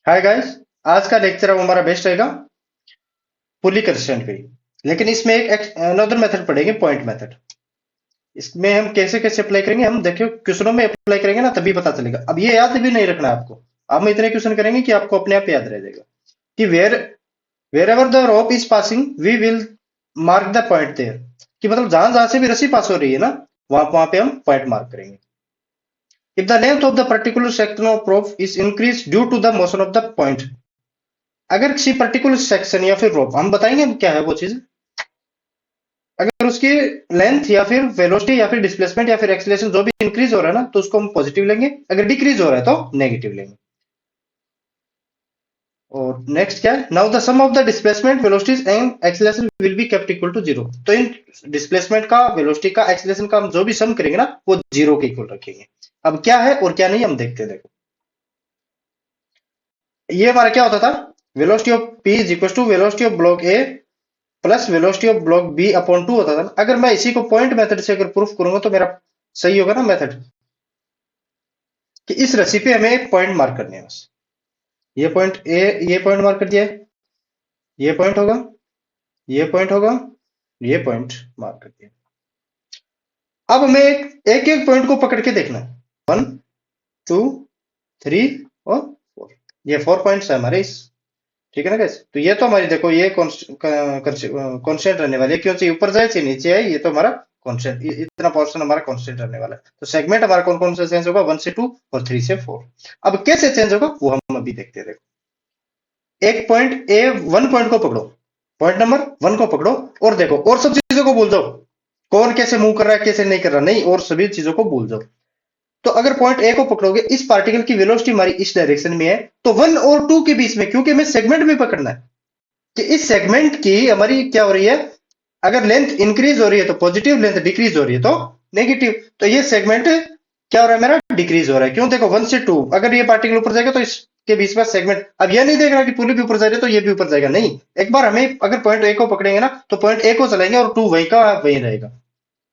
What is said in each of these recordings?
Hi guys. आज का lecture अब हमारा बेस्ट रहेगा पुली कंस्ट्रेंट पे। लेकिन इसमें एक अनदर मेथड पढ़ेंगे, पॉइंट मेथड। इसमें हम कैसे कैसे अप्लाई करेंगे, हम देखियो क्वेश्चनों में अप्लाई करेंगे ना, तभी पता चलेगा। अब ये याद भी नहीं रखना है आपको। अब हम इतने क्वेश्चन करेंगे कि आपको अपने आप याद रह जाएगा कि wherever the rope is passing we will mark the point there. कि मतलब जहां जहां से भी रस्सी पास हो रही है ना, वहां वहां पे हम पॉइंट मार्क करेंगे। If the length of the particular section of rope is increase due to the motion of the point. अगर किसी पर्टिकुलर सेक्शन या फिर रोप, हम बताएंगे क्या है वो चीज, अगर उसकी लेंथ या फिर वेलोसिटी या फिर डिस्प्लेसमेंट या फिर एक्सीलरेशन जो भी इंक्रीज हो रहा है ना, तो उसको हम पॉजिटिव लेंगे। अगर डिक्रीज हो रहा है तो नेगेटिव लेंगे। और नेक्स्ट क्या है, now the sum of the displacement velocities and acceleration will be kept equal to zero. तो इन डिस्प्लेसमेंट का, वेलोसिटी का, एक्सीलरेशन का हम जो भी सम करेंगे ना, वो जीरो के इक्वल रखेंगे। अब क्या है और क्या नहीं हम देखते हैं। देखो, ये हमारा क्या होता था, velocity of P is equal to velocity of block A plus velocity of block B upon two होता था ना। अगर मैं इसी को पॉइंट मेथड से अगर प्रूफ करूंगा तो मेरा सही होगा ना मेथड, कि इस रस्सी पे हमें एक पॉइंट मार्क करने है बस। ये पॉइंट ए, ये पॉइंट मार्क कर दिया है, ये पॉइंट होगा, ये पॉइंट होगा, ये पॉइंट मार्क कर दिया। अब हमें एक एक पॉइंट को पकड़ के देखना है। 1, 2, 3 और 4। ये 4 पॉइंट्स है हमारे इस। ठीक है ना गैस। तो ये तो हमारी देखो, ये कांस्टेंट रहने वाली है, क्यों चाहिए ऊपर जाए चाहे नीचे आए, ये तो हमारा कांस्टेंट, इतना पोर्शन हमारा कांस्टेंट रहने वाला है। तो सेगमेंट हमारा कौन कौन सा चेंज होगा, 1 से 2 और 3 से 4। अब कैसे चेंज होगा वो हम अभी देखते हैं। देखो, एक पॉइंट ए, वन पॉइंट को पकड़ो, पॉइंट नंबर वन को पकड़ो, और देखो और सब चीजों को भूल जाओ। कौन कैसे मूव कर रहा है, कैसे नहीं कर रहा, नहीं, और सभी चीजों को भूल जाओ। तो अगर पॉइंट ए को पकड़ोगे, इस पार्टिकल की वेलोसिटी हमारी इस डायरेक्शन में है, तो 1 और 2 के बीच में, क्योंकि हमें सेगमेंट में पकड़ना है, कि इस सेगमेंट की हमारी क्या हो रही है, अगर लेंथ इंक्रीज हो रही है तो पॉजिटिव, लेंथ डिक्रीज हो रही है तो नेगेटिव। तो ये सेगमेंट क्या हो रहा है, मेरा डिक्रीज हो रहा है। क्यों, देखो 1 से 2, अगर ये पार्टिकल ऊपर जाएगा तो इसके बीच में सेगमेंट, अब ये नहीं देख रहा कि पुली भी ऊपर जा रही है तो ये भी ऊपर जाएगा, नहीं। एक बार हमें अगर पॉइंट ए को पकड़ेंगे ना, तो पॉइंट ए को चलाएंगे और 2 वहीं का वहीं रहेगा।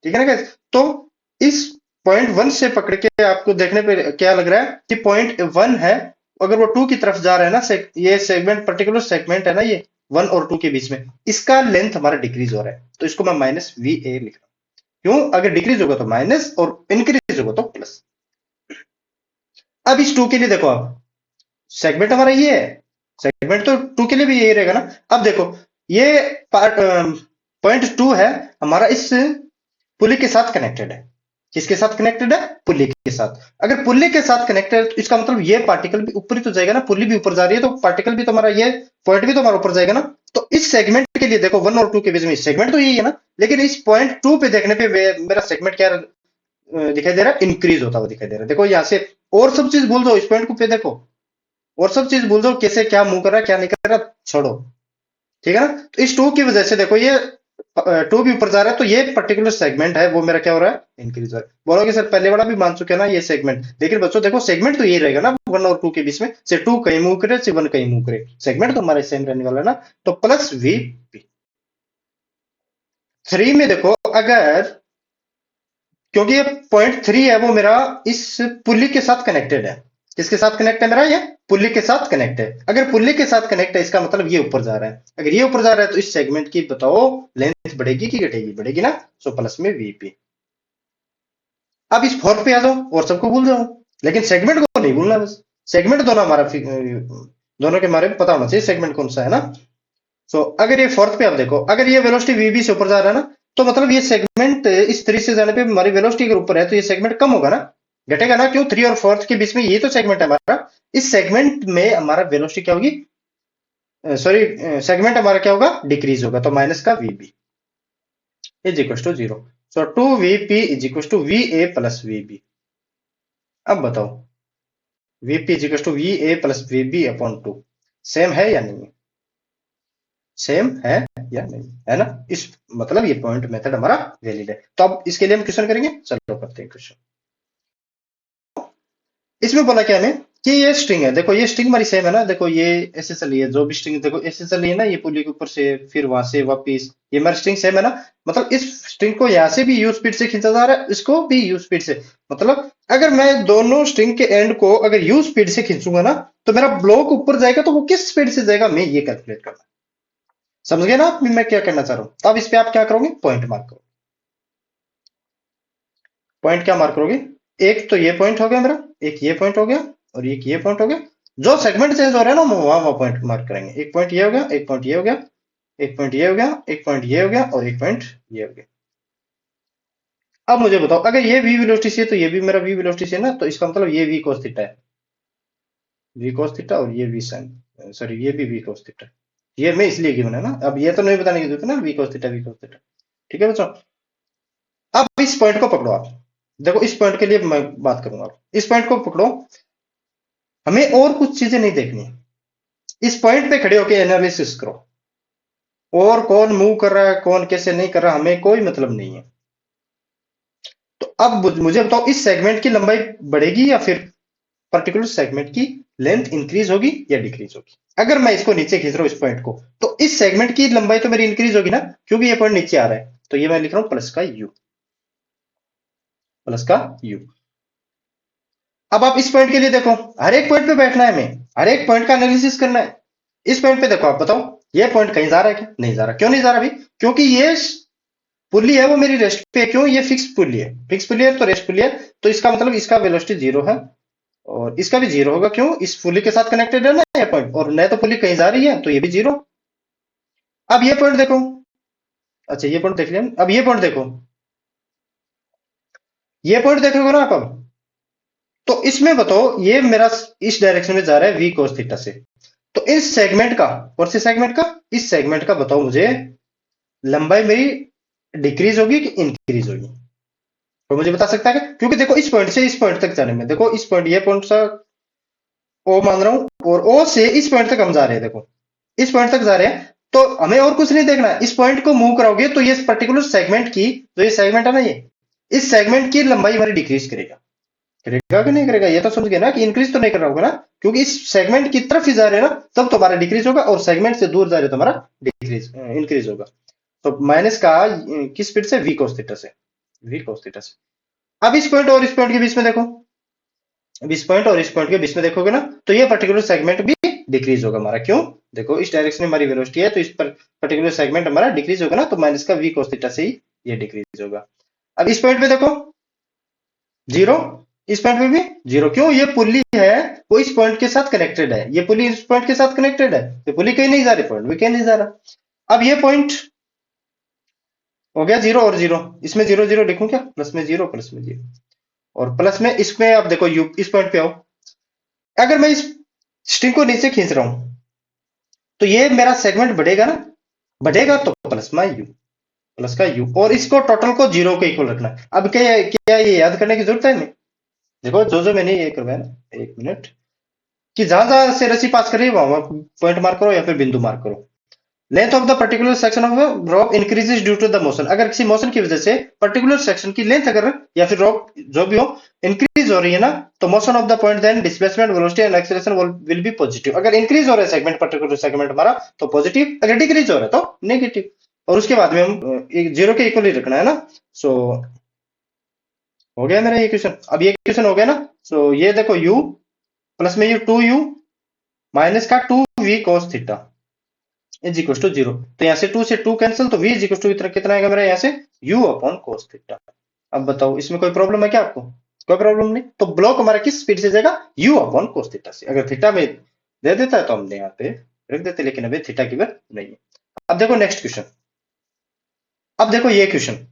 ठीक है ना guys? तो इस पॉइंट वन से पकड़ के आपको देखने पे क्या लग रहा है कि पॉइंट वन है, अगर वो 2 की तरफ जा रहा है ना, ये सेगमेंट, पर्टिकुलर सेगमेंट है ना, ये 1 और 2 के बीच में, इसका लेंथ हमारा डिक्रीज हो रहा है, तो इसको मैं माइनस वी ए लिख रहा हूं। क्यों, अगर डिक्रीज होगा तो माइनस और इंक्रीज होगा तो प्लस। अब इस 2 के लिए देखो, आप सेगमेंट हमारा ये है, सेगमेंट तो 2 के लिए भी यही रहेगा ना। अब देखो, ये पार्ट पॉइंट 2 है हमारा, इस पुली के साथ कनेक्टेड है। किसके साथ कनेक्टेड है, पुल्ली के साथ। अगर पुल्ली के साथ कनेक्टेड है तो इसका मतलब ये पार्टिकल भी ऊपर ही तो जाएगा ना, पुल्ली भी ऊपर जा रही है तो पार्टिकल भी तो हमारा, ये पॉइंट भी तो हमारा ऊपर जाएगा ना। तो इस सेगमेंट के लिए देखो, 1 और 2 के बीच में सेगमेंट तो यही है ना, लेकिन इस पॉइंट 2 पे देखने पे मेरा सेगमेंट क्या दिखाई दे रहा है, इंक्रीज होता हुआ दिखाई दे रहा है। देखो यहाँ से और सब चीज भूल जाओ, इस पॉइंट को पे देखो, और सब चीज भूल जाओ, कैसे क्या मूव कर रहा है क्या नहीं कर रहा, छोड़ो। ठीक है ना। तो इस 2 की वजह से देखो, ये 2 भी ऊपर जा रहा है, तो ये पर्टिकुलर सेगमेंट है वो मेरा क्या हो रहा है, इंक्रीज हो रहा है। बोलोगे सर पहले वाला भी मान चुके हैं ना ये सेगमेंट, लेकिन बच्चों देखो सेगमेंट तो यही रहेगा ना, 1 और 2 के बीच में, से 2 कहीं मूव करे से 1 कहीं मूव करे, सेगमेंट तो हमारा सेम रहने वाला है ना। तो प्लस वी पी। 3 में देखो, अगर, क्योंकि ये पॉइंट 3 है वो मेरा इस पुल्ली के साथ कनेक्टेड है। किसके साथ कनेक्ट है मेरा, ये पुल्ली के साथ कनेक्ट है। अगर पुल्ली के साथ कनेक्ट है, इसका मतलब ये ऊपर जा रहा है। अगर ये ऊपर जा रहा है तो इस सेगमेंट की बताओ लेंथ बढ़ेगी कि घटेगी, बढ़ेगी ना। सो प्लस में वीपी। अब इस फोर्थ पे आ जाओ और सबको भूल जाओ, लेकिन सेगमेंट को नहीं भूलना बस। सेगमेंट दोनों हमारा दोनों के बारे में पता होना चाहिए सेगमेंट कौन सा है ना। सो अगर ये फोर्थ पे आप देखो, अगर ये वेलोसिटी वीबी से ऊपर जा रहा है ना, तो मतलब ये सेगमेंट इस 3 से जाने पे हमारी वेलोसिटी अगर ऊपर है तो ये सेगमेंट कम होगा ना, घटेगा ना। क्यों, 3 और 4 के बीच में ये तो सेगमेंट है हमारा, इस सेगमेंट में हमारा वेलोसिटी क्या होगी, सॉरी, सेगमेंट हमारा क्या होगा, डिक्रीज होगा। तो माइनस का VB is equal to 0। So 2vp is equal to V A plus VB. अब बताओ, vp is equal to V A plus VB upon 2, same है या नहीं, सेम है या नहीं, है ना। इस मतलब ये पॉइंट मेथड हमारा वैलिड है। तो अब इसके लिए हम क्वेश्चन करेंगे, चलो करते हैं क्वेश्चन। इसमें बोला क्या हमें, कि ये स्ट्रिंग है, देखो ये स्ट्रिंग हमारी सेम है ना, देखो ये ऐसे चली है, जो भी स्ट्रिंग देखो ऐसे चली है ना, ये पुली के ऊपर से फिर वहां से वापिस, ये हमारी स्ट्रिंग सेम है ना। मतलब इस स्ट्रिंग को यहाँ से भी यू स्पीड से खींचा जा रहा है, इसको भी यू स्पीड से। मतलब अगर मैं दोनों स्ट्रिंग के एंड को अगर यू स्पीड से खींचूंगा ना, तो मेरा ब्लॉक ऊपर जाएगा, तो वो किस स्पीड से जाएगा, मैं ये कैलकुलेट करना। समझ गए ना आप मैं क्या करना चाह रहा हूँ? तो अब इस पे आप क्या करोगे, पॉइंट मार्क करो। पॉइंट क्या मार्क करोगे? एक तो ये पॉइंट हो गया मेरा, एक ये पॉइंट हो गया, और एक ये पॉइंट हो गया। जो सेगमेंट चेंज हो रहा है ना, वहां वहां पॉइंट मार्क करेंगे। एक पॉइंट ये हो गया, एक पॉइंट ये हो गया, एक पॉइंट ये हो गया, एक पॉइंट ये हो गया, और एक पॉइंट ये हो गया। अब मुझे बताओ, अगर ये v वेलोसिटी से है, तो ये भी मेरा v वेलोसिटी है ना, तो इसका मतलब ये v cos थीटा है, v cos थीटा, और ये v sin, सॉरी ये भी v cos थीटा। ये मैं इसलिए गिवन है ना, अब ये तो नहीं बताने की जरूरत है ना, v cos theta, v cos theta. ठीक है बच्चों, अब इस पॉइंट को पकड़ो आप। देखो इस पॉइंट के लिए मैं बात करूंगा, इस पॉइंट को पकड़ो, हमें और कुछ चीजें नहीं देखनी है। इस पॉइंट पे खड़े होकर एनालिसिस करो, और कौन मूव कर रहा है, कौन कैसे नहीं कर रहा, हमें कोई मतलब नहीं है। तो अब मुझे बताओ, इस सेगमेंट की लंबाई बढ़ेगी, या फिर पर्टिकुलर सेगमेंट की लेंथ इंक्रीज होगी या डिक्रीज होगी? अगर मैं इसको नीचे खींच रहा हूं इस पॉइंट को, तो इस सेगमेंट की लंबाई तो मेरी इंक्रीज होगी ना, क्योंकि ये पॉइंट नीचे आ रहा है, तो ये मैं लिख रहा हूं प्लस का यू, प्लस का यू। अब आप इस पॉइंट के लिए देखो, हर एक पॉइंट पे बैठना है, हमें हर एक पॉइंट का एनालिसिस करना है। इस पॉइंट पे देखो, आप बताओ ये पॉइंट कहीं जा रहा है क्या? नहीं जा रहा। क्यों नहीं जा रहा भाई? क्योंकि ये पुल्ली है वो मेरी रेस्ट पे है। क्यों? ये फिक्स पुल्ली है, फिक्स पुल्ली है तो रेस्ट पुल्ली है, तो इसका मतलब इसका वेलोसिटी जीरो है, और इसका भी जीरो होगा। क्यों? इस पुल्ली के साथ कनेक्टेड है ना ये पॉइंट, और न तो पुल्ली कहीं जा रही है, तो ये भी जीरो। अब ये पॉइंट देखो, अच्छा ये पॉइंट देख लिया, अब ये पॉइंट देखो, ये पॉइंट देखोगे ना आप अब, तो इसमें बताओ ये मेरा इस डायरेक्शन में जा रहा है वी कोस थीटा से, तो इस सेगमेंट का, और से सेगमेंट का, इस सेगमेंट का बताओ मुझे, लंबाई मेरी डिक्रीज होगी कि इंक्रीज होगी? तो मुझे बता सकता है क्या? क्योंकि देखो इस पॉइंट से इस पॉइंट तक जाने में, देखो इस पॉइंट, ये पॉइंट सा ओ मान रहा हूं, और ओ से इस पॉइंट तक हम जा रहे हैं, देखो इस पॉइंट तक जा रहे हैं, तो हमें और कुछ नहीं देखना है। इस पॉइंट को मूव कराओगे तो ये पर्टिकुलर सेगमेंट की, जो ये सेगमेंट है ना, ये इस सेगमेंट की लंबाई हमारी डिक्रीज करेगा। करेगा कि नहीं करेगा? ये तो समझ गए ना कि इंक्रीज तो नहीं कर रहा होगा ना, क्योंकि इस सेगमेंट की तरफ ही जा रहे हैं ना, तब तुम्हारा डिक्रीज होगा, और सेगमेंट से दूर जा रहे तो हमारा डिक्रीज इंक्रीज होगा। तो माइनस का किस स्पीड से? वी कोस थीटा से, वी कोस थीटा से। अब इस पॉइंट और इस पॉइंट के बीच में देखो, अब इस पॉइंट और इस पॉइंट के बीच में देखोगे ना, तो ये पर्टिकुलर सेगमेंट भी डिक्रीज होगा हमारा। क्यों? देखो इस डायरेक्शन में हमारी वेलोसिटी है, तो इस पर पर्टिकुलर सेगमेंट हमारा डिक्रीज होगा ना, तो माइनस का वी कोस थीटा से ही ये डिक्रीज होगा। अब इस पॉइंट पे देखो जीरो, इस पॉइंट पे भी जीरो। क्यों? ये पुल्ली है वो इस पॉइंट के साथ कनेक्टेड है, ये पुल्ली इस पॉइंट के साथ कनेक्टेड है, ये पुल्ली कहीं नहीं जा रही, पॉइंट भी कहीं नहीं जा रहा। अब ये पॉइंट हो गया जीरो और जीरो, इसमें जीरो जीरो लिखूं क्या? प्लस में जीरो, प्लस में जीरो, और प्लस में इसमें, अब देखो यू इस पॉइंट पे आओ, अगर मैं इस स्ट्रिंग को नीचे खींच रहा हूं, तो ये मेरा सेगमेंट बढ़ेगा ना, बढ़ेगा तो प्लस में यू, प्लस का यू, और इसको टोटल को जीरो के इक्वल रखना है। अब क्या क्या ये याद करने की जरूरत है नहीं? देखो जो जो मैंने ये करवाया ना, एक मिनट, कि जहां जहां से रस्सी पास कर रही है वहां पॉइंट मार्क करो, या फिर बिंदु मार्क करो। Length of the particular section of rock increases due to the motion, अगर किसी मोशन की वजह से पर्टिकुलर सेक्शन की लेंथ अगर, या फिर रॉक जो भी हो, इंक्रीज हो रही है ना, तो motion of the point then displacement velocity and acceleration will be positive. अगर इंक्रीज हो रहा है सेगमेंट, पर्टिकुलर सेगमेंट हमारा, तो पॉजिटिव, अगर डिक्रीज हो रहा है तो नेगेटिव। और उसके बाद में हम जीरो के इक्वल ही रखना है ना। सो हो गया मेरा ये क्वेश्चन, अब ये क्वेश्चन हो गया ना। सो ये देखो u प्लस में यू, टू यू माइनस का two v cos theta is equal to zero. तो यहाँ से टू से टू कैंसिल, तो v इज इक्वल टू कितना आएगा मेरा यहाँ से? u upon cos theta. अब बताओ इसमें कोई प्रॉब्लम है क्या आपको? कोई प्रॉब्लम नहीं। तो ब्लॉक हमारा किस स्पीड से जाएगा? u अपॉन कोस थीटा से। अगर थीटा में दे देता है तो हमने यहाँ पे रख देते, लेकिन अभी थीटा की बात नहीं है। अब देखो नेक्स्ट क्वेश्चन, अब देखो ये क्वेश्चन,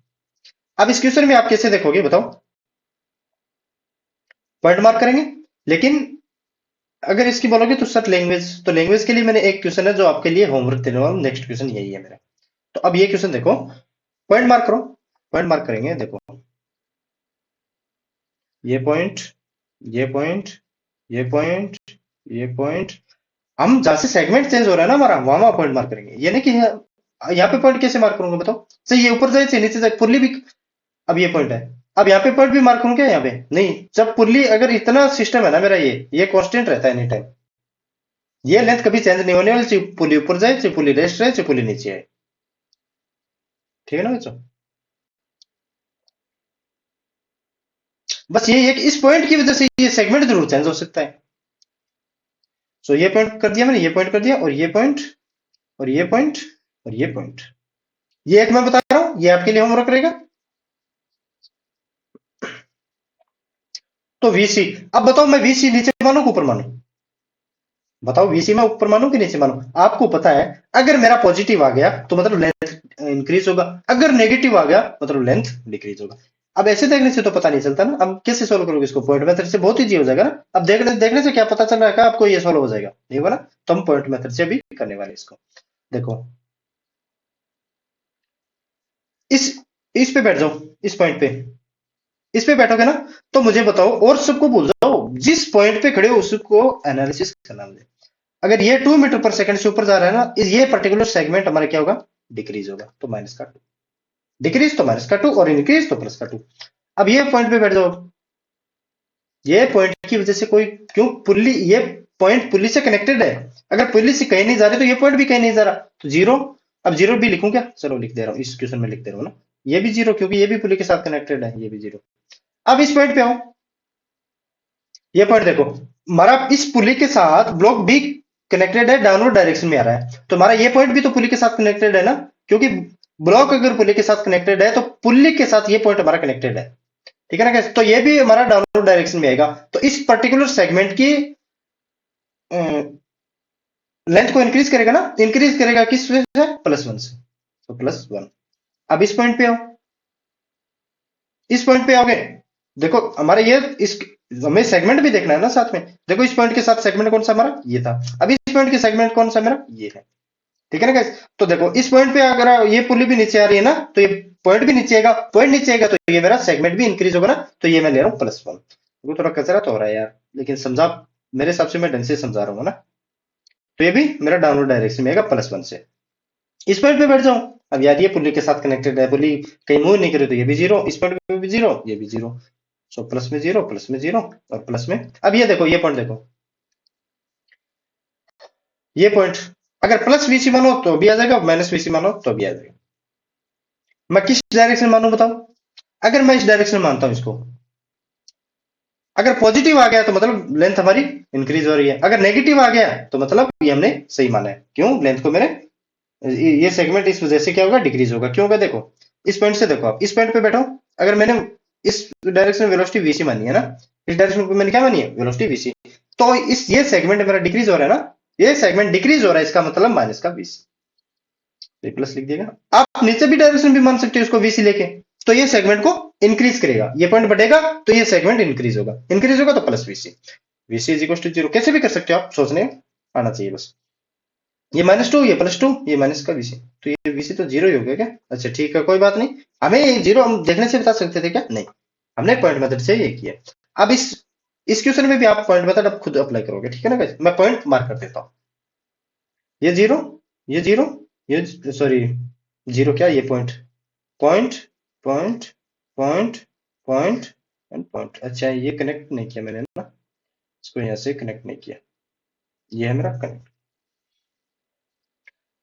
अब इस क्वेश्चन में आप कैसे देखोगे बताओ? पॉइंट मार्क करेंगे, लेकिन अगर इसकी बोलोगे तो सर लैंग्वेज, तो लैंग्वेज के लिए मैंने एक क्वेश्चन है जो आपके लिए होमवर्क देने वाला हूं, नेक्स्ट क्वेश्चन यही है मेरा। तो अब ये क्वेश्चन देखो, पॉइंट मार्क करो, पॉइंट मार्क करेंगे, देखो ये पॉइंट, ये पॉइंट, ये पॉइंट, ये पॉइंट, हम जहां से सेगमेंट चेंज हो रहा है ना हमारा, वहां वहां पॉइंट मार्क करेंगे। ये नहीं कि यहाँ पे पॉइंट कैसे मार्क करूंगा बताओ? सही, ये ऊपर जाए नीचे जाए, फुल्ली भी, अब ये पॉइंट है, अब यहाँ पे पॉइंट भी मार्क करूं क्या यहाँ पे? नहीं, जब पुल्ली अगर इतना सिस्टम है ना मेरा, ये कांस्टेंट रहता है एनी टाइम, ये लेंथ कभी चेंज नहीं होने वाली, चाहे पुल्ली ऊपर जाए, चाहे पुल्ली रेस्ट रहे, चाहे पुल्ली नीचे आए। ठीक है ना बच्चों? बस ये एक इस पॉइंट की वजह से ये सेगमेंट जरूर चेंज हो सकता है। सो ये पॉइंट कर दिया मैंने, ये पॉइंट कर दिया, और ये पॉइंट, और ये पॉइंट, और ये पॉइंट। ये एक मैं बता रहा हूं, ये आपके लिए होमवर्क रहेगा। तो वीसी, अब बताओ मैं वीसी नीचे मानू कि ऊपर मानू? बताओ वीसी में ऊपर मानू कि नीचे मानू? आपको पता है अगर मेरा पॉजिटिव आ गया तो मतलब लेंथ इंक्रीज होगा, अगर नेगेटिव आ गया मतलब लेंथ डिक्रीज होगा। अब ऐसे देखने से तो पता नहीं चलता ना, अब कैसे सोल्व करोगे इसको? पॉइंट मेथड से बहुत इजी हो जाएगा ना। अब देखने देखने से क्या पता चल रहा है आपको ये सोल्व हो जाएगा, नहीं होगा ना? तो हम पॉइंट मेथड से भी करने वाले इसको। देखो इस इस पे बैठ जाओ, इस पॉइंट पे, इस पे बैठोगे ना, तो मुझे बताओ और सबको भूल जाओ, जिस पॉइंट पे खड़े हो उसको एनालिसिस करना मुझे। अगर ये 2 मीटर पर सेकंड से ऊपर जा रहा है ना, ये पर्टिकुलर सेगमेंट हमारा क्या होगा? डिक्रीज होगा, तो माइनस का 2। डिक्रीज तो माइनस का 2, और इंक्रीज तो प्लस का 2। अब ये पॉइंट पे बैठ जाओ, ये पॉइंट की वजह से कोई, क्यों पुल्ली, ये पॉइंट पुल्ली से कनेक्टेड है, अगर पुल्ली से कहीं नहीं जा रही तो ये पॉइंट भी कहीं नहीं जा रहा, तो जीरो। अब जीरो भी लिखूं क्या? चलो लिख दे रहा हूं, इस क्वेश्चन में लिख दे रहा हूं ना, ये भी जीरो, क्योंकि ये भी पुल्ली के साथ कनेक्टेड है, ये भी जीरो। अब इस पॉइंट पे आओ, ये पॉइंट देखो, हमारा इस पुली के साथ ब्लॉक भी कनेक्टेड है, डाउनवर्ड डायरेक्शन में आ रहा है, तो हमारा ये पॉइंट भी तो पुली के साथ कनेक्टेड है ना, क्योंकि ब्लॉक अगर पुली के साथ कनेक्टेड है तो पुली के साथ ये पॉइंट हमारा कनेक्टेड है। ठीक है ना guys? तो ये भी हमारा डाउनवर्ड डायरेक्शन में आएगा, तो इस पर्टिकुलर सेगमेंट की लेंथ को इंक्रीज करेगा ना, इंक्रीज करेगा किस वजह से? +1 से, तो +1। अब इस पॉइंट पे आओ, इस पॉइंट पे आओगे, देखो हमारे ये इस, हमें सेगमेंट भी देखना है ना साथ में। देखो इस पॉइंट के साथ सेगमेंट कौन सा हमारा? ये था। अब इस पॉइंट के सेगमेंट कौन सा मेरा? ये है। ठीक है ना गाइस? तो देखो इस पॉइंट पे अगर ये पुल्ली भी नीचे आ रही है ना, तो ये पॉइंट भी नीचे आएगा, पॉइंट नीचे आएगा तो ये मेरा सेगमेंट भी इंक्रीज होगा ना, तो ये मैं ले रहा हूँ +1। वो थोड़ा कचरा तो हो रहा है यार, लेकिन समझा, मेरे हिसाब से मैं ढंग से समझा रहा हूँ ना। तो ये भी मेरा डाउनवर्ड डायरेक्शन में आएगा +1 से। इस पॉइंट पे बैठ जाऊं, अब यार ये पुल्ली के साथ कनेक्टेड है, पुल्ली कहीं मूव नहीं करे तो ये भी जीरो, इस पॉइंट पे भी जीरो, ये भी जीरो। सो प्लस में जीरो, प्लस में जीरो, और प्लस में, अब ये देखो ये पॉइंट देखो, ये पॉइंट अगर प्लस वीसी मानो तो भी आ जाएगा, माइनस वीसी मानो तो भी आ जाएगा। मैं किस डायरेक्शन मानू बताओ? अगर मैं इस डायरेक्शन मानता हूं इसको, अगर पॉजिटिव आ गया तो मतलब लेंथ हमारी इंक्रीज हो रही है, अगर नेगेटिव आ गया तो मतलब ये हमने सही माना है। क्यों? लेंथ को मैंने, ये सेगमेंट इस वजह से क्या होगा? डिक्रीज होगा। क्यों होगा? देखो इस पॉइंट से, देखो आप इस पॉइंट पे बैठो, अगर मैंने इस डायरेक्शन में वेलोसिटी वीसी मानी है ना, इस डायरेक्शन में मैंने क्या मानी है? Velocity VC. तो इस ये सेगमेंट मेरा डिक्रीज हो रहा है ना, ये सेगमेंट डिक्रीज हो रहा है, इसका मतलब माइनस का 20। तो प्लस लिख दिएगा। आप नीचे भी डायरेक्शन भी मान सकते हो इसको वीसी लेके, तो ये सेगमेंट को इंक्रीज करेगा, ये पॉइंट बढ़ेगा तो ये सेगमेंट इंक्रीज होगा, इंक्रीज होगा तो plus VC. VC is equal to zero, कैसे भी कर सकते हो आप, सोचने आना चाहिए बस। ये -2, ये +2, ये माइनस का वीसी, तो ये वीसी तो जीरो ही हो गया क्या? अच्छा ठीक है, कोई बात नहीं। हमें जीरो हम देखने से बता सकते थे क्या? नहीं, हमने पॉइंट मेथड से ये किया। अब इस क्वेश्चन में भी आप पॉइंट मेथड अब खुद अप्लाई करोगे। ठीक है ना guys? मैं पॉइंट मार्क कर देता हूँ, ये जीरो, ये जीरो, ये, सॉरी, जीरो क्या, ये point, point, point, point, point and point. अच्छा ये कनेक्ट नहीं किया मैंने ना, इसको यहाँ से कनेक्ट नहीं किया, ये है मेरा कनेक्ट।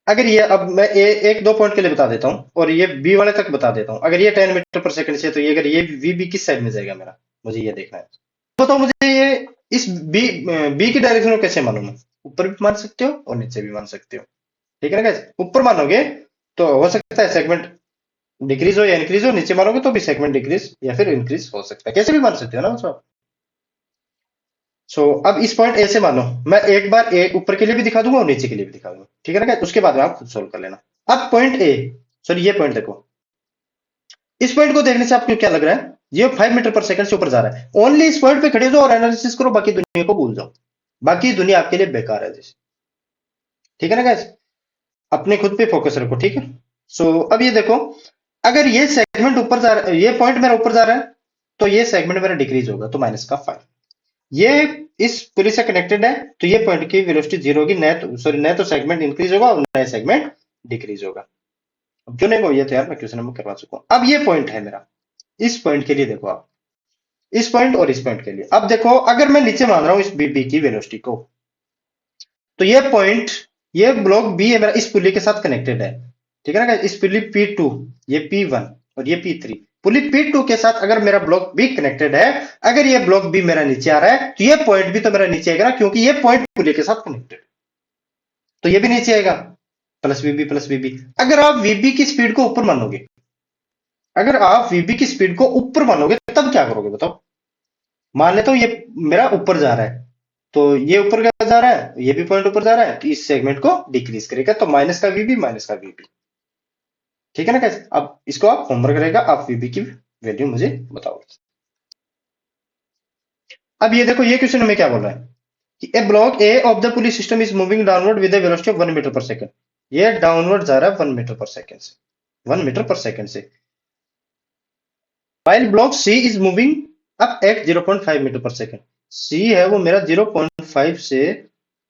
अगर ये, अब मैं एक दो पॉइंट के लिए बता देता हूँ, और ये बी वाले तक बता देता हूँ। अगर ये 10 मीटर पर सेकंड से, तो ये अगर ये वी बी किस साइड में जाएगा मेरा, मुझे ये देखना है। तो मुझे ये इस बी की डायरेक्शन को कैसे मालूम है? ऊपर भी मान सकते हो और नीचे भी मान सकते हो। ठीक है ना गाइस? ऊपर मानोगे तो हो सकता है सेगमेंट डिक्रीज हो या इंक्रीज हो, नीचे मानोगे तो भी सेगमेंट डिक्रीज या फिर इंक्रीज हो सकता है, कैसे भी मान सकते हो ना सब। अब इस पॉइंट ए से मानो, मैं एक बार ए ऊपर के लिए भी दिखा दूंगा और नीचे के लिए भी दिखा दूंगा। ठीक है ना? उसके बाद में आप खुद सोल्व कर लेना। अब पॉइंट ए, सॉरी ये पॉइंट देखो, इस पॉइंट को देखने से आपको क्या लग रहा है? ये 5 मीटर पर सेकंड से ऊपर जा रहा है। ओनली इस पॉइंट पे खड़े हो जाओ और एनालिसिस करो, बाकी दुनिया को भूल जाओ, बाकी दुनिया आपके लिए बेकार है जैसे। ठीक है ना गाइस? अपने खुद पे फोकस रखो। ठीक है? अब ये देखो, अगर ये सेगमेंट ऊपर जा रहा है, ये पॉइंट मेरा ऊपर जा रहा है, तो ये सेगमेंट मेरा डिक्रीज होगा, तो -5। ये इस पुली से कनेक्टेड है, तो ये पॉइंट की वेलोसिटी जीरो होगी, न तो सेगमेंट इंक्रीज होगा और नया सेगमेंट डिक्रीज होगा। अब क्यों नहीं हो, ये तो यार मैं क्वेश्चन नंबर करवा चुका हूं। अब ये पॉइंट है मेरा, इस पॉइंट के लिए देखो आप, इस पॉइंट और इस पॉइंट के लिए अब देखो, अगर मैं नीचे मान रहा हूं इस बीबी की वेलोसिटी को, तो ये पॉइंट, ये ब्लॉक बी है मेरा, इस पुली के साथ कनेक्टेड है, ठीक है ना। इस पुली P2, ये P1 और ये P3, पुली P2 के साथ अगर मेरा ब्लॉक बी कनेक्टेड है, अगर ये ब्लॉक बी मेरा नीचे आ रहा है, तो ये पॉइंट भी तो मेरा नीचे आएगा ना, क्योंकि ये पॉइंट पुली के साथ कनेक्टेड, तो ये भी नीचे आएगा, प्लस वीबी। अगर आप वीबी की स्पीड को ऊपर मानोगे, अगर आप वीबी की स्पीड को ऊपर मानोगे, तब क्या करोगे बताओ। मान लेता हूं ये मेरा ऊपर जा रहा है, तो ये ऊपर क्या जा रहा है, ये भी पॉइंट ऊपर जा रहा है, तो इस सेगमेंट को डिक्रीज करेगा, तो माइनस का वीबी, माइनस का वीबी, ठीक है ना। कैसे, अब इसको आप होमवर्क करेगा, आप वीबी की वैल्यू मुझे बताओ। अब ये देखो, ये क्वेश्चन हमें क्या बोल रहा है कि a block A of the pulley system is moving downward with a velocity of 1 metre per second. ये डाउनवर्ड जा रहा है 1 मीटर पर सेकंड से, 1 मीटर पर सेकंड से, while block C is moving up at 0.5 metre per second. C है वो मेरा 0.5 से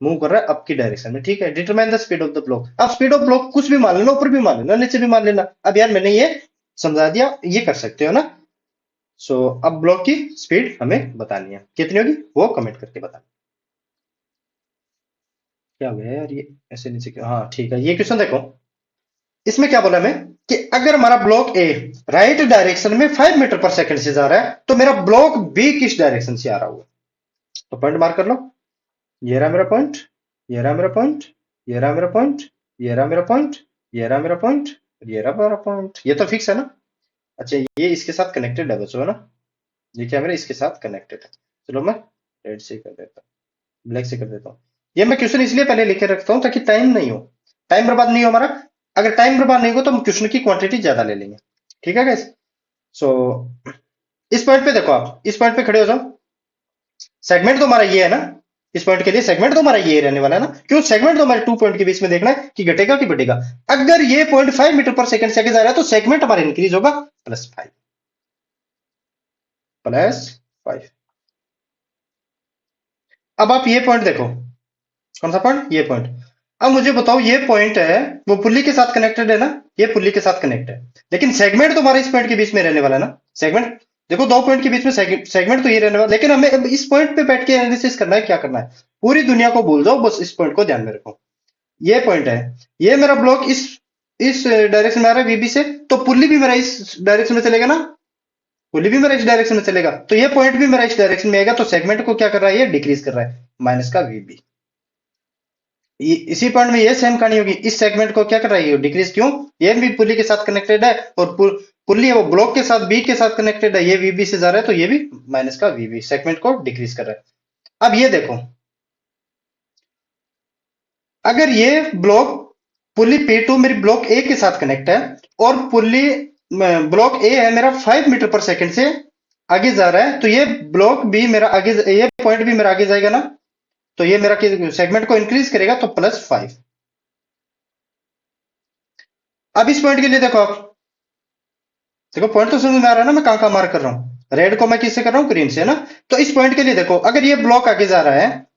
मूव कर रहा है अप की डायरेक्शन में, ठीक है। Determine the speed of the block. अब स्पीड ऑफ ब्लॉक कुछ भी मान लेना, ऊपर भी मान लेना, नीचे भी मान लेना। अब यार मैंने ये समझा दिया, ये कर सकते हो ना। सो अब ब्लॉक की स्पीड हमें बतानी है, कितनी होगी वो कमेंट करके बताना। क्या हो गया यार, ये ऐसे नीचे क्यों, हाँ ठीक है। ये क्वेश्चन देखो, इसमें क्या बोला मैं कि अगर हमारा ब्लॉक ए राइट डायरेक्शन में 5 मीटर पर सेकंड से जा रहा है, तो मेरा ब्लॉक बी किस डायरेक्शन से आ रहा होगा। तो पॉइंट मार्क कर लो, ये रहा मेरा पॉइंट, ये रहा मेरा पॉइंट, ये रहा मेरा पॉइंट, ये रहा मेरा पॉइंट, ये रहा मेरा पॉइंट, ये रहा मेरा पॉइंट। ये तो फिक्स है ना। अच्छा, ये इसके साथ कनेक्टेड है बच्चों, है ना। ये क्या मेरा इसके साथ कनेक्टेड है। चलो मैं रेड से कर देता हूँ, ब्लैक से कर देता हूँ। ये मैं क्वेश्चन इसलिए पहले लिखे रखता हूँ ताकि टाइम नहीं हो, टाइम बर्बाद नहीं हो हमारा। अगर टाइम बर्बाद नहीं हो तो हम क्वेश्चन की क्वांटिटी ज्यादा ले लेंगे, ठीक है गाइस। सो इस पॉइंट पे देखो, आप इस पॉइंट पे खड़े हो जाओ। सेगमेंट तो हमारा ये है ना, इस पॉइंट के लिए सेगमेंट तो हमारा ये रहने वाला है ना। क्यों, सेगमेंट तो हमारे 2 पॉइंट के बीच में देखना है कि घटेगा कि बढ़ेगा। अगर ये पॉइंट 5 मीटर पर सेकंड से आगे जा रहा है, तो सेगमेंट हमारा इंक्रीज होगा +5, +5। अब आप ये पॉइंट देखो, कौन सा पॉइंट, ये पॉइंट। अब मुझे बताओ, ये पॉइंट है वो पुल्ली के साथ कनेक्टेड है ना, ये पुल्ली के साथ कनेक्ट है, लेकिन सेगमेंट तो हमारे इस पॉइंट के बीच में रहने वाला है ना। सेगमेंट देखो, 2 पॉइंट के बीच में सेगमेंट तो ये रहने वाला, लेकिन हमें अब इस पॉइंट पे बैठ के एनालिसिस करना है। क्या करना है, पूरी दुनिया को भूल जाओ, बस इस पॉइंट को ध्यान में रखो। ये पॉइंट है, ये मेरा ब्लॉक इस डायरेक्शन में आ रहा है वीबी से, तो पुल्ली भी मेरा इस डायरेक्शन में चलेगा ना, पुल्ली भी मेरा इस डायरेक्शन में चलेगा, तो ये पॉइंट भी मेरा इस डायरेक्शन में आएगा। तो सेगमेंट को क्या कर रहा है, ये डिक्रीज कर रहा है, माइनस का वीबी। इसी पॉइंट में ये सेम कहानी होगी, इस सेगमेंट को क्या कर रहा है, डिक्रीज। क्यों, ये भी पुल्ली के साथ कनेक्टेड है, और पुल्ली वो ब्लॉक के साथ बी के साथ कनेक्टेड है, ये वीबी से जा रहा है, तो ये भी माइनस का वीबी, सेगमेंट को डिक्रीज कर रहा है। अब ये देखो, अगर ये ब्लॉक पुल्ली P2 मेरी ब्लॉक ए के साथ कनेक्ट है, और पुल्ली ब्लॉक ए है मेरा 5 मीटर पर सेकंड से आगे जा रहा है, तो ये ब्लॉक बी मेरा आगे, ये पॉइंट भी मेरा आगे जाएगा ना, तो ये मेरा सेगमेंट को इंक्रीज करेगा, तो +5। अब इस पॉइंट के लिए देखो, आप देखो पॉइंट तो समझ में आ रहा है ना, मैं कहां कहां मार्क कर रहा हूं। रेड को मैं किससे कर रहा हूं, ग्रीन से, ना। तो इस पॉइंट के लिए देखो, अगर ये ब्लॉक आगे जा रहा है,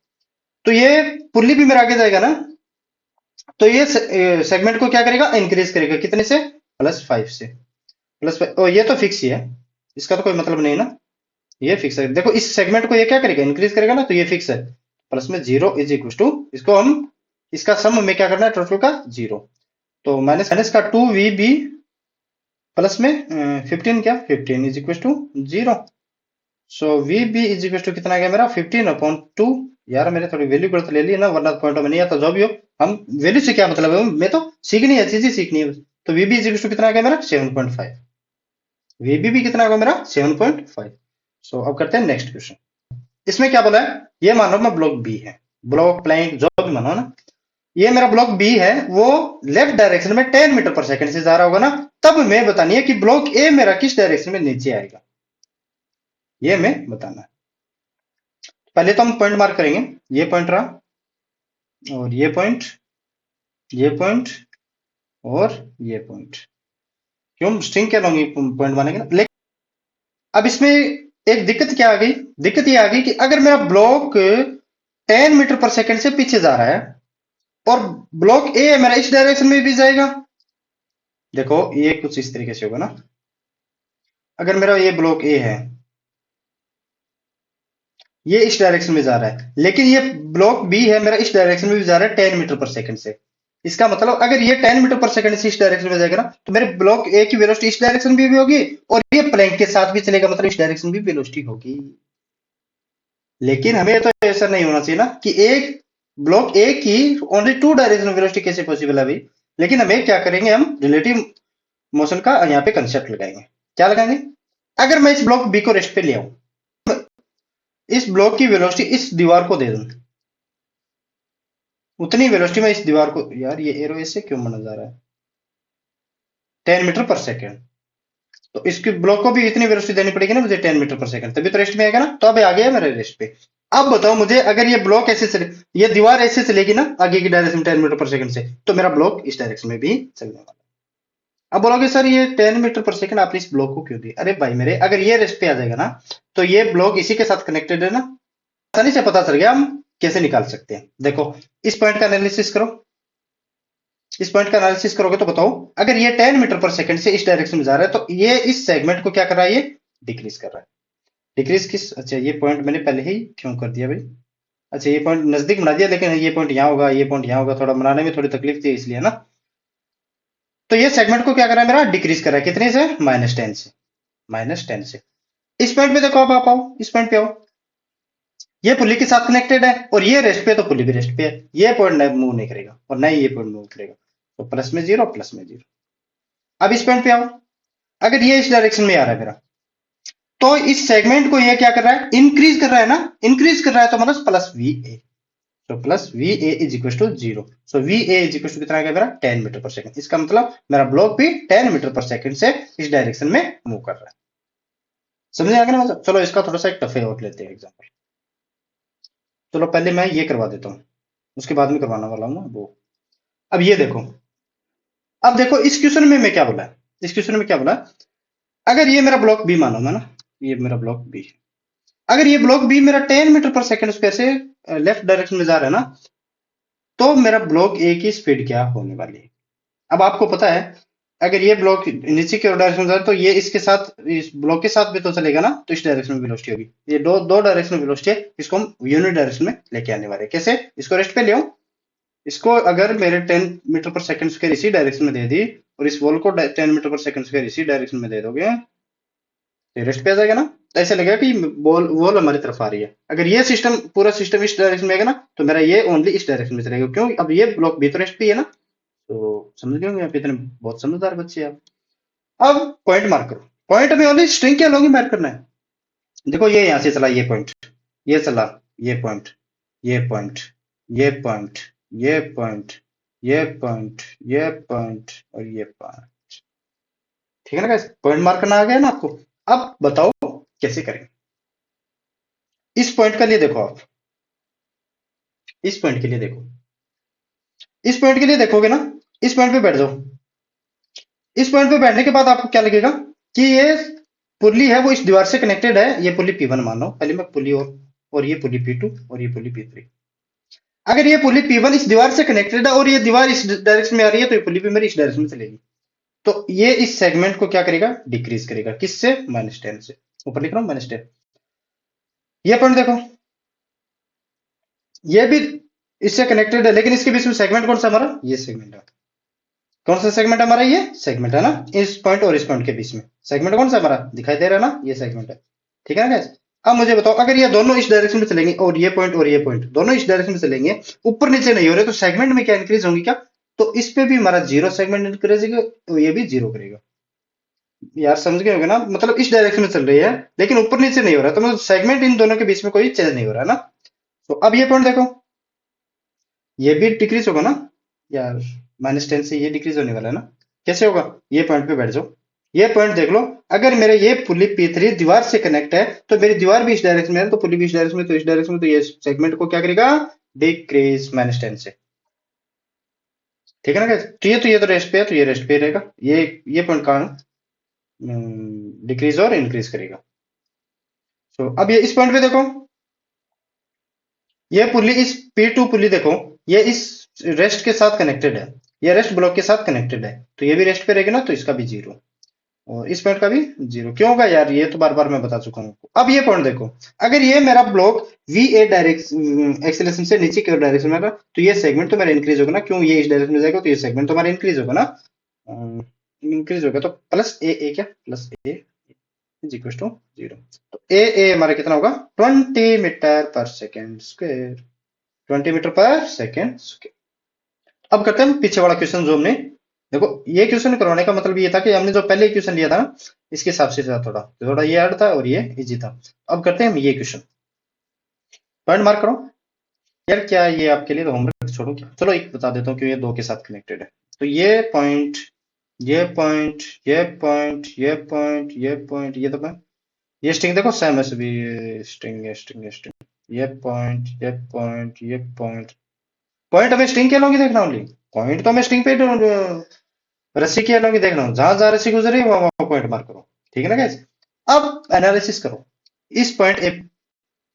तो ये पुल्ली भी मेरा आगे जाएगा ना, तो ये सेगमेंट को क्या करेगा, इंक्रीज करेगा, कितने से, +5 से। +5, और ये तो फिक्स ही है, इसका तो कोई मतलब नहीं ना, ये फिक्स है। देखो इस सेगमेंट को ये क्या करेगा, इंक्रीज करेगा ना, तो ये फिक्स है। प्लस में 0 इज इक्वल टू, इसको हम, इसका सम में क्या करना है, टोटल का 0, तो माइनस का 2VB प्लस में 15, क्या 15 is equal to 0। So VB is equal to कितना आ गया मेरा, 15/2। यार मैंने थोड़ी वैल्यू गलत ले ली ना, वरना पॉइंट में नहीं आता, जो भी हो। हम वैल्यू से क्या मतलब है, मैं तो सीखनी है, चीजें सीखनी है। तो VB इज इक्वल टू कितना आ गया मेरा, 7.5। VB भी कितना होगा मेरा, 7.5। सो अब करते हैं नेक्स्ट क्वेश्चन। इसमें क्या बोला है, ये मानो मैं ब्लॉक बी है, ब्लॉक प्लैंक जो भी मानो ना, ये मेरा ब्लॉक बी है, वो लेफ्ट डायरेक्शन में 10 मीटर पर सेकंड से जा रहा होगा ना। तब मैं बतानी है कि ब्लॉक ए मेरा किस डायरेक्शन में नीचे आएगा, ये मैं बताना है। पहले तो हम पॉइंट मार्क करेंगे, ये पॉइंट रहा, और ये पॉइंट, ये पॉइंट, और ये पॉइंट। क्यों, स्ट्रिंग क्या लॉन्ग पॉइंट बनेगा ना। लेकिन अब इसमें एक दिक्कत क्या आ गई, दिक्कत ये आ गई कि अगर मेरा ब्लॉक 10 मीटर पर सेकंड से पीछे जा रहा है, और ब्लॉक ए मेरा इस डायरेक्शन में भी जाएगा। देखो ये कुछ इस तरीके से होगा ना, अगर मेरा ये ब्लॉक ए है, ये इस डायरेक्शन में जा रहा है, लेकिन ये ब्लॉक बी है मेरा इस डायरेक्शन में भी जा रहा है 10 मीटर पर सेकंड से। इसका मतलब अगर ये 10 मीटर पर सेकंड से इस डायरेक्शन में जाएगा ना, तो मेरे ब्लॉक ए की वेलोसिटी इस डायरेक्शन में भी होगी और ये प्लैंक के साथ भी चलेगा, मतलब इस डायरेक्शन में भी वेलोसिटी होगी। लेकिन हमें तो ऐसा नहीं होना चाहिए ना कि एक ब्लॉक ए की ओनली 2 डायरेक्शन वेलोसिटी कैसे पॉसिबल है भाई। लेकिन हमें क्या करेंगे, हम रिलेटिव मोशन का यहाँ पे कंसेप्ट लगाएंगे। क्या लगाएंगे? अगर मैं इस ब्लॉक बी को रेस्ट पे ले आऊं, इस ब्लॉक की वेलोसिटी इस दीवार को दे दूं, उतनी वेलोसिटी में इस दीवार को, यार ये एरो ऐसे क्यों बना जा रहा है, 10 मीटर पर सेकेंड, तो इसकी ब्लॉक को भी इतनी वेलोसिटी देनी पड़ेगी ना मुझे 10 मीटर पर सेकंड, तभी तो रेस्ट में आएगा ना। तो अब आ गया मेरे रेस्ट पे। अब बताओ मुझे, अगर ये ब्लॉक ऐसे चले, ये दीवार ऐसे चलेगी ना आगे की डायरेक्शन 10 मीटर पर सेकंड से, तो मेरा ब्लॉक इस डायरेक्शन में भी चलने वाला। अब बोलोगे सर ये 10 मीटर पर सेकंड आपने इस ब्लॉक को क्यों दी? अरे भाई मेरे, अगर ये रेस्ट पे आ जाएगा ना, तो ये ब्लॉक इसी के साथ कनेक्टेड है ना, आसानी से पता चल गया हम कैसे निकाल सकते हैं। देखो इस पॉइंट का एनालिसिस करो, इस पॉइंट का एनालिसिस करोगे तो बताओ, अगर ये 10 मीटर पर सेकंड से इस डायरेक्शन में जा रहा है, तो ये इस सेगमेंट को क्या कर रहा है, ये डिक्रीज कर रहा है। डिक्रीज किस, अच्छा ये पॉइंट मैंने पहले ही क्यों कर दिया भाई, अच्छा ये पॉइंट नजदीक बना दिया, लेकिन ये पॉइंट यहाँ होगा, ये पॉइंट यहाँ होगा, थोड़ा बनाने में थोड़ी तकलीफ थी इसलिए ना। तो ये सेगमेंट को क्या कर रहा है, मेरा डिक्रीज कर रहा है, कितने से, -10 से, -10 से। इस पॉइंट पे देखो, आप आओ इस पॉइंट पे आओ, ये पुली के साथ कनेक्टेड है और ये रेस्ट पे, तो पुली भी रेस्ट पे है, ये पॉइंट मूव नहीं करेगा और नहीं ये पॉइंट मूव करेगा, तो प्लस में 0 प्लस में 0। अब इस पॉइंट पे आओ, अगर ये इस डायरेक्शन में आ रहा है मेरा, तो इस सेगमेंट को ये क्या कर रहा है, इंक्रीज कर रहा है ना, इंक्रीज कर रहा है, तो मतलब प्लस वी ए, तो plus V A is equal to 0। So V A is equal to कितना आ गया मेरा, 10 मीटर पर सेकंड। इसका मतलब मेरा ब्लॉक भी 10 मीटर पर सेकंड से इस डायरेक्शन में मूव कर रहा है। समझे आगे ना मतलब? चलो इसका थोड़ा सा एक टफे और लेते हैं एग्जांपल। चलो पहले मैं ये करवा देता हूँ, उसके बाद में करवाना वाला हूँ ना वो। अब ये देखो, अब देखो इस क्वेश्चन में मैं क्या बोला, इस क्वेश्चन में क्या बोला, अगर ये मेरा ब्लॉक बी मानो मैं ना, ये मेरा ब्लॉक बी, अगर ये ब्लॉक बी मेरा 10 मीटर पर सेकंड स्क्वायर से लेफ्ट डायरेक्शन में जा रहा है ना, तो मेरा ब्लॉक ए की स्पीड क्या होने वाली है। अब आपको पता है, अगर ये ब्लॉक नीचे की ओर डायरेक्शन में जा रहा है, तो ये इसके साथ, इस ब्लॉक के साथ भी तो चलेगा ना, तो इस डायरेक्शन में वेलोसिटी होगी। ये दो डायरेक्शन में वेलोसिटी है, इसको हम यूनिट डायरेक्शन में लेके आने वाले हैं। कैसे? इसको रेस्ट पे ले आओ, इसको अगर मेरे 10 मीटर पर सेकंड स्क्वायर इसी डायरेक्शन में दे दी, और इस वॉल को 10 मीटर पर सेकंड स्क्वायर इसी डायरेक्शन में दे दोगे, तो रेस्ट पे आ जाएगा ना। तो ऐसा लगेगा कि बॉल वॉल हमारी तरफ आ रही है। अगर ये सिस्टम, पूरा सिस्टम इस डायरेक्शन में आएगा ना, तो मेरा ये ओनली इस डायरेक्शन में चलेगा, क्यों, अब ये ब्लॉक भी तो रेस्ट पे है ना। तो समझ गए होंगे आप, इतने बहुत समझदार बच्चे आप। अब पॉइंट मार्क करो, पॉइंट में ओनली स्ट्रिंग के लॉन्ग मार्क करना है। देखो ये यहां से चला, ये पॉइंट, ये चला, ये पॉइंट, ये पॉइंट, ये पॉइंट, ये पॉइंट, ये पॉइंट, ये पॉइंट और ये पॉइंट। ठीक है ना गाइस, पॉइंट मार्क करना आ गया ना आपको। अब बताओ कैसे करें। इस पॉइंट के लिए देखो आप, इस पॉइंट के लिए देखो, इस पॉइंट के लिए देखोगे ना, इस पॉइंट पे बैठ जाओ। इस पॉइंट पे बैठने के बाद आपको क्या लगेगा कि ये पुल्ली है वो इस दीवार से कनेक्टेड है। ये पुल्ली P1 मान लो, पहले मैं पुल्ली, और ये पुल्ली P2 और ये पुल्ली P3। अगर ये पुल्ली P1 इस दीवार से कनेक्टेड है और ये दीवार इस डायरेक्शन में आ रही है, तो ये पुल्ली भी मेरी इस डायरेक्शन में चलेगी। तो ये इस सेगमेंट को क्या करेगा, डिक्रीज करेगा, किससे, -10 से। ऊपर लिख रहा हूं -10। ये पॉइंट देखो, ये भी इससे कनेक्टेड है, लेकिन इसके बीच में सेगमेंट कौन सा हमारा, ये सेगमेंट है। कौन सा सेगमेंट हमारा, ये सेगमेंट है ना, इस पॉइंट और इस पॉइंट के बीच में सेगमेंट कौन सा हमारा दिखाई दे रहा है ना, ये सेगमेंट है। ठीक है ना गाइस। अब मुझे बताओ, अगर ये दोनों इस डायरेक्शन में चलेंगे और ये पॉइंट दोनों इस डायरेक्शन में चलेंगे, ऊपर नीचे नहीं हो रहे, तो सेगमेंट में क्या इंक्रीज होंगी क्या, तो इस पे भी हमारा 0 सेगमेंट इंक्रीज करेगा, तो ये भी 0 करेगा। यार समझ गए होंगे ना, मतलब इस डायरेक्शन में चल रही है लेकिन ऊपर नीचे नहीं हो रहा, तो मतलब सेगमेंट इन दोनों के बीच में कोई चेंज नहीं हो रहा है ना। तो अब ये पॉइंट देखो, ये भी डिक्रीज होगा ना यार, -10 से ये डिक्रीज होने वाला है ना। कैसे होगा, ये पॉइंट पे बैठ जाओ, ये पॉइंट देख लो, अगर मेरे ये पुल्ली P3 दीवार से कनेक्ट है, तो मेरी दीवार भी इस डायरेक्शन में है, तो पुल्ली भी इस डायरेक्शन में, तो इस डायरेक्शन में, तो ये सेगमेंट को क्या करेगा, डिक्रीज -10 से। ठीक है ना guys? तो ये तो रेस्ट पे है, तो ये रेस्ट पे रहेगा। ये पॉइंट कहाँ डिक्रीज और इंक्रीज करेगा। तो अब ये इस पॉइंट पे देखो, ये पुल्ली, इस P2 पुल्ली देखो, ये इस रेस्ट के साथ कनेक्टेड है, ये रेस्ट ब्लॉक के साथ कनेक्टेड है, तो ये भी रेस्ट पे रहेगा ना, तो इसका भी 0। और इस पॉइंट का भी 0 क्यों होगा यार, ये तो बार बार मैं बता चुका हूँ। अब ये पॉइंट देखो, अगर ये मेरा block V A direction acceleration से नीचे की डायरेक्शन में तो ये सेगमेंट तो मेरा इंक्रीज होगा ना, क्यों ये इस डायरेक्शन में जाएगा तो ये सेगमेंट तो हमारा इंक्रीज होगा ना, इंक्रीज होगा। तो प्लस ए क्या plus A is equal to 0। तो ए हमारा कितना होगा 20 metre per second square, 20 metre per second square. अब करते हैं पीछे वाला क्वेश्चन जो हमने, देखो ये क्वेश्चन करवाने का मतलब ये था कि हमने जो पहले क्वेश्चन लिया था ना इसके हिसाब से था, थोड़ा थोड़ा ये हार्ड था और ये इजी था। अब करते हैं हम ये क्वेश्चन, पॉइंट मार्क करो यार। क्या ये आपके लिए तो होमवर्क छोड़ो क्या, चलो एक बता देता हूँ कि ये दो के साथ कनेक्टेड है। तो ये पॉइंट ये पॉइंट ये पॉइंट ये पॉइंट ये पॉइंट ये तो पॉइंट, ये स्ट्रिंग देखो सेम है सभी, स्ट्रिंग स्ट्रिंग स्ट्रिंग, ये पॉइंट ये पॉइंट ये पॉइंट, पॉइंट हमें स्ट्रिंग के लोगे देखना ओनली, पॉइंट तो हमें स्ट्रिंग पे रस्सी के लोगे देखना, जहां जहां रस्सी गुजर रही है वहां पॉइंट मार्क करो, ठीक है ना गाइस। अब एनालिसिस करो, इस पॉइंट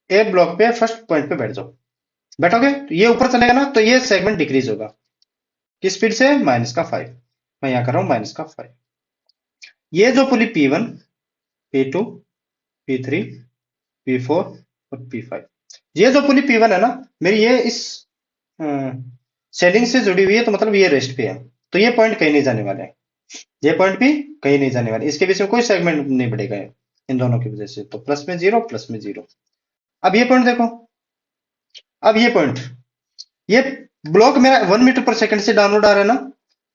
ए ब्लॉक पे फर्स्ट पॉइंट पे बैठ जाओ, बैठोगे तो ये ऊपर चलेगा ना, तो ये सेगमेंट डिक्रीज होगा किस स्पीड से -5, मैं यहां कर रहा हूं -5। ये जो पुली P1 P2 P3 P4 और P5, ये जो पुली P1 है ना मेरी, ये इस सेलिंग से जुड़ी हुई है, तो मतलब ये रेस्ट पे है, तो ये पॉइंट कहीं नहीं जाने वाले हैं, ये पॉइंट भी कहीं नहीं जाने वाले, इसके बीच में कोई सेगमेंट नहीं बढ़ेगा इन दोनों की वजह से, तो प्लस में 0 प्लस में 0। अब ये पॉइंट देखो, अब ये पॉइंट, ये ब्लॉक मेरा 1 मीटर पर सेकंड से डाउनवर्ड आ रहा है ना,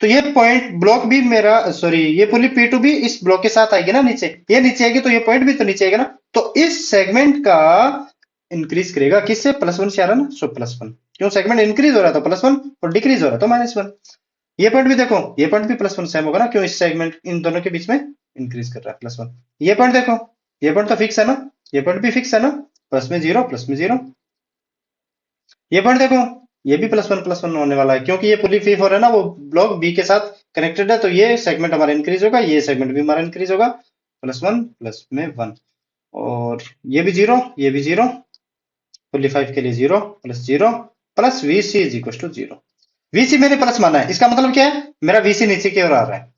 तो ये पॉइंट ब्लॉक भी मेरा सॉरी ये पुली P2 भी इस ब्लॉक के साथ आएगी ना नीचे, ये नीचे आएगी तो ये पॉइंट भी तो नीचे आएगा ना, तो इस सेगमेंट का इंक्रीज करेगा किससे, +1 से आ रहा है ना, सो +1, क्यों सेगमेंट इंक्रीज हो रहा था +1 और डिक्रीज हो रहा था -1। ये पॉइंट भी देखो, ये पॉइंट भी +1 सेम होगा ना, क्यों इस सेगमेंट इन दोनों के बीच में इंक्रीज कर रहा है +1। ये पॉइंट देखो, ये पॉइंट तो फिक्स है ना, ये पॉइंट भी फिक्स है ना, प्लस में 0 प्लस में 0। ये पॉइंट देखो, ये भी +1 होने वाला है, क्योंकि ये पुली P4 है ना वो ब्लॉक बी के साथ कनेक्टेड है, तो ये सेगमेंट हमारा इंक्रीज होगा, ये सेगमेंट भी हमारा इंक्रीज होगा, +1 प्लस में 1, और ये भी 0 ये भी 0, पुली 5 के लिए 0 plus 0 plus VC is equal to 0। VC मैंने प्लस माना है, इसका मतलब क्या है, मेरा VC नीचे की ओर आ रहा है।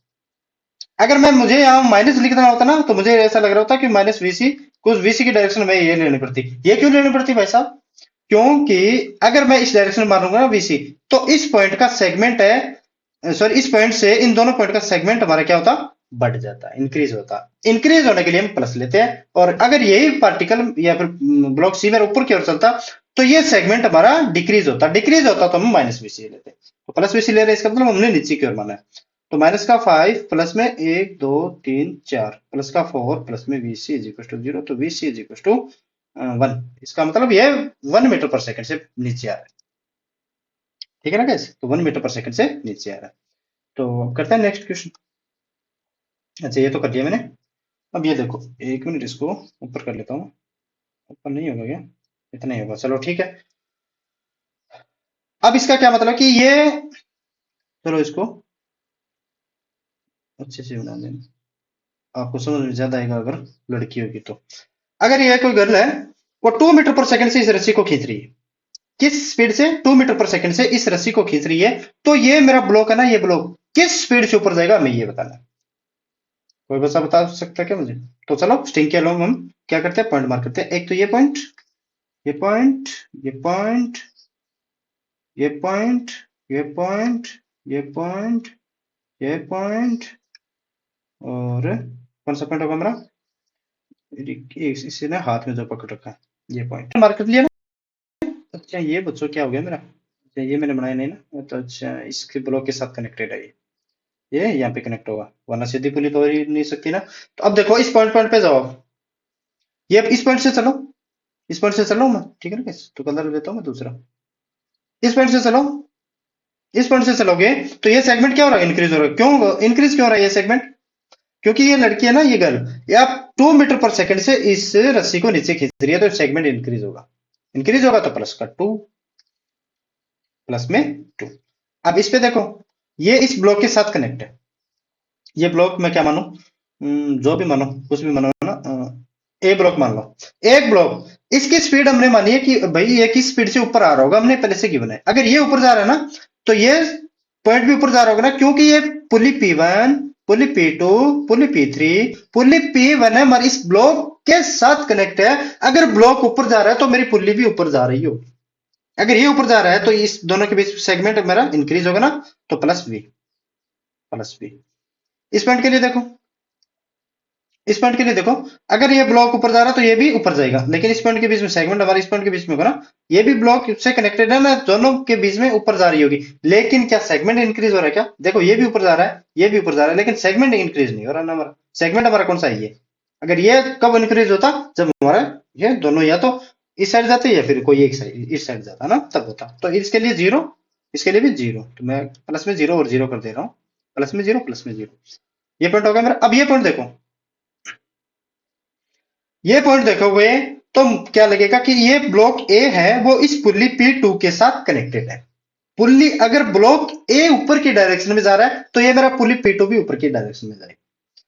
अगर मैं मुझे यहाँ माइनस लिखना होता ना, तो मुझे ऐसा लग रहा होता कि -VC, कुछ VC की डायरेक्शन में ये लेनी पड़ती, ये क्यों लेनी पड़ती भाई साहब, क्योंकि अगर मैं इस डायरेक्शन में मारूंगा ना VC, तो इस पॉइंट का सेगमेंट है, सॉरी इस पॉइंट से इन दोनों पॉइंट का सेगमेंट हमारा क्या होता, बढ़ जाता, इंक्रीज होता, इंक्रीज होने के लिए हम प्लस लेते हैं, और अगर यही पार्टिकल या फिर ब्लॉक सी मेरे ऊपर की ओर चलता तो ये सेगमेंट हमारा डिक्रीज होता, डिक्रीज होता तो हम -VC लेते, तो +VC ले रहे हैं, इसका मतलब हमने नीचे की ओर माना है। तो -5 प्लस में 1 2 3 4 प्लस का 4 प्लस में VC इज इक्वल टू 0, तो VC इज इक्वल टू 1, इसका मतलब ये 1 मीटर पर सेकंड से नीचे आ रहा है, ठीक है ना गाइस, तो 1 मीटर पर सेकंड से नीचे आ रहा है। तो करते हैं नेक्स्ट क्वेश्चन। अच्छा ये तो कर दिया मैंने, अब ये देखो, एक मिनट इसको ऊपर कर लेता हूँ, ऊपर नहीं होगा क्या, इतना ही होगा, चलो ठीक है। अब इसका क्या मतलब कि ये, चलो इसको अच्छे से बना देना, आपको समझ में ज्यादा आएगा अगर लड़की होगी तो। अगर ये कोई गर्ल है, वो 2 मीटर पर सेकंड से इस रस्सी को खींच रही है, किस स्पीड से, 2 मीटर पर सेकंड से इस रस्सी को खींच रही है, तो ये मेरा ब्लॉक है ना, ये ब्लॉक किस स्पीड से ऊपर जाएगा हमें ये बताना है। कोई बच्चा बता सकता है क्या मुझे, तो चलो स्ट्रिंग के अलोंग हम क्या करते हैं, पॉइंट मार्क करते हैं, एक तो ये पॉइंट ये पॉइंट ये पॉइंट ये पॉइंट ये पॉइंट ये पॉइंट ये पॉइंट, और कौन सा पॉइंट होगा हमारा, इसी ने हाथ में जो पकड़ रखा है, ये पॉइंट मार्क कर लिया ना। अच्छा ये बच्चों क्या हो गया मेरा, अच्छा ये मैंने बनाया नहीं ना, तो अच्छा इसके ब्लॉक के साथ कनेक्टेड है ये यहाँ पे कनेक्ट होगा, वरना सीधी पुली तो हो ही नहीं सकती ना। तो अब देखो इस पॉइंट पॉइंट पे जाओ, ये इस पॉइंट से चलो, इस पॉइंट से चलो मैं, ठीक है ना, तो कलर लेता हूँ मैं दूसरा, इस पॉइंट से चलो, इस पॉइंट से चलोगे तो ये सेगमेंट क्या हो रहा है, इंक्रीज हो रहा है, क्यों इंक्रीज क्यों हो रहा है ये सेगमेंट, क्योंकि ये लड़की है ना, ये गर्ल, ये आप 2 मीटर पर सेकंड से इस रस्सी को नीचे खींच रही है, तो सेगमेंट इंक्रीज होगा तो प्लस का 2, प्लस में 2। अब इस पे देखो, ये इस ब्लॉक के साथ कनेक्ट है, ये ब्लॉक मैं क्या मानू, जो भी मानो कुछ भी मानो ना, ए ब्लॉक मान लो, एक ब्लॉक, इसकी स्पीड हमने मानी है कि भाई ये किस स्पीड से ऊपर आ रहा होगा, हमने पहले से गिवन है, अगर ये ऊपर जा रहा है ना, तो ये पॉइंट भी ऊपर जा रहा होगा ना, क्योंकि ये पुली P1 पुली P2, पुली P3, पुली P1 है, हमारे इस ब्लॉक के साथ कनेक्ट है। अगर ब्लॉक ऊपर जा रहा है तो मेरी पुली भी ऊपर जा रही होगी। अगर ये ऊपर जा रहा है तो इस दोनों के बीच सेगमेंट मेरा इंक्रीज होगा ना, तो प्लस वी, प्लस वी। इस पॉइंट के लिए देखो, इस पॉइंट के लिए देखो, अगर ये ब्लॉक ऊपर जा रहा है तो ये भी ऊपर जाएगा, लेकिन इस पॉइंट के बीच में सेगमेंट हमारे इस पॉइंट के बीच में होगा ना, ये भी ब्लॉक से कनेक्टेड है ना, दोनों के बीच में ऊपर जा रही होगी। लेकिन क्या सेगमेंट इंक्रीज हो रहा है क्या? देखो ये भी ऊपर जा रहा है, ये भी ऊपर जा रहा है, लेकिन सेगमेंट इंक्रीज नहीं हो रहा ना हमारा। सेगमेंट हमारा कौन सा है? ये। अगर ये कब इंक्रीज होता? जब हमारा ये दोनों या तो इस साइड जाते या फिर कोई एक साइड इस साइड जाता ना, तब होता। तो इसके लिए जीरो, इसके लिए भी जीरो, तो मैं प्लस में जीरो और जीरो कर दे रहा हूँ, प्लस में जीरो, प्लस में जीरो। ये पॉइंट हो गया मेरा। अब ये पॉइंट देखो, ये पॉइंट देखोगे तो क्या लगेगा कि ये ब्लॉक ए है, वो इस पुल्ली P2 के साथ कनेक्टेड है। पुल्ली अगर ब्लॉक ए ऊपर की डायरेक्शन में जा रहा है तो ये मेरा पुल्ली P2 भी ऊपर की डायरेक्शन में जाएगा।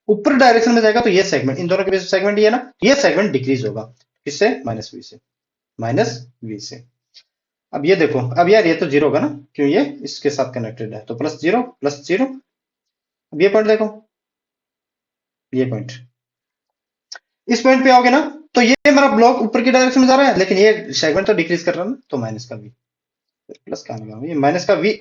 ऊपर डायरेक्शन में जाएगा तो ये सेगमेंट, इन दोनों के बीच सेगमेंट ये ना, ये सेगमेंट डिक्रीज होगा। किससे? माइनस वी से, माइनस वी से। अब ये देखो, अब यार ये तो जीरो होगा ना, क्यों? ये इसके साथ कनेक्टेड है, तो प्लस जीरो, प्लस जीरो। अब ये पॉइंट देखो, ये पॉइंट, इस पॉइंट पे आओगे ना, तो ये मेरा ब्लॉक ऊपर की डायरेक्शन में जा रहा है, लेकिन ये सेगमेंट तो डिक्रीज कर रहा है ना, तो माइनस का वी, प्लस का आएगा ये माइनस का वी,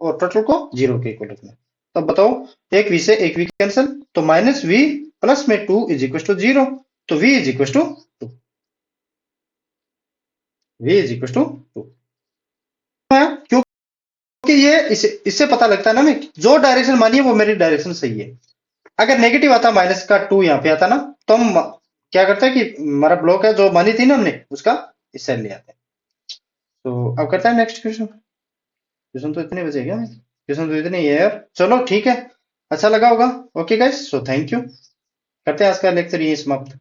और टोटल को जीरो के इक्वल रखना है। तब बताओ, एक वी से एक वी कैंसिल, तो माइनस वी प्लस में two is equal to zero, तो V is equal to two, V is equal to two. क्योंकि ये इससे पता लगता है ना, मैं जो डायरेक्शन मानी है वो मेरी डायरेक्शन सही है। अगर नेगेटिव आता, माइनस का टू यहाँ पे आता ना, तो हम क्या करते हैं कि हमारा ब्लॉक है जो मानी थी ना हमने, उसका इस साइड ले आते हैं। तो अब करता है नेक्स्ट क्वेश्चन। क्वेश्चन तो इतने बचे क्या? क्वेश्चन तो इतने ही है यार। चलो ठीक है, अच्छा लगा होगा। Okay guys, so thank you. करते हैं आज का लेक्चर यही समाप्त।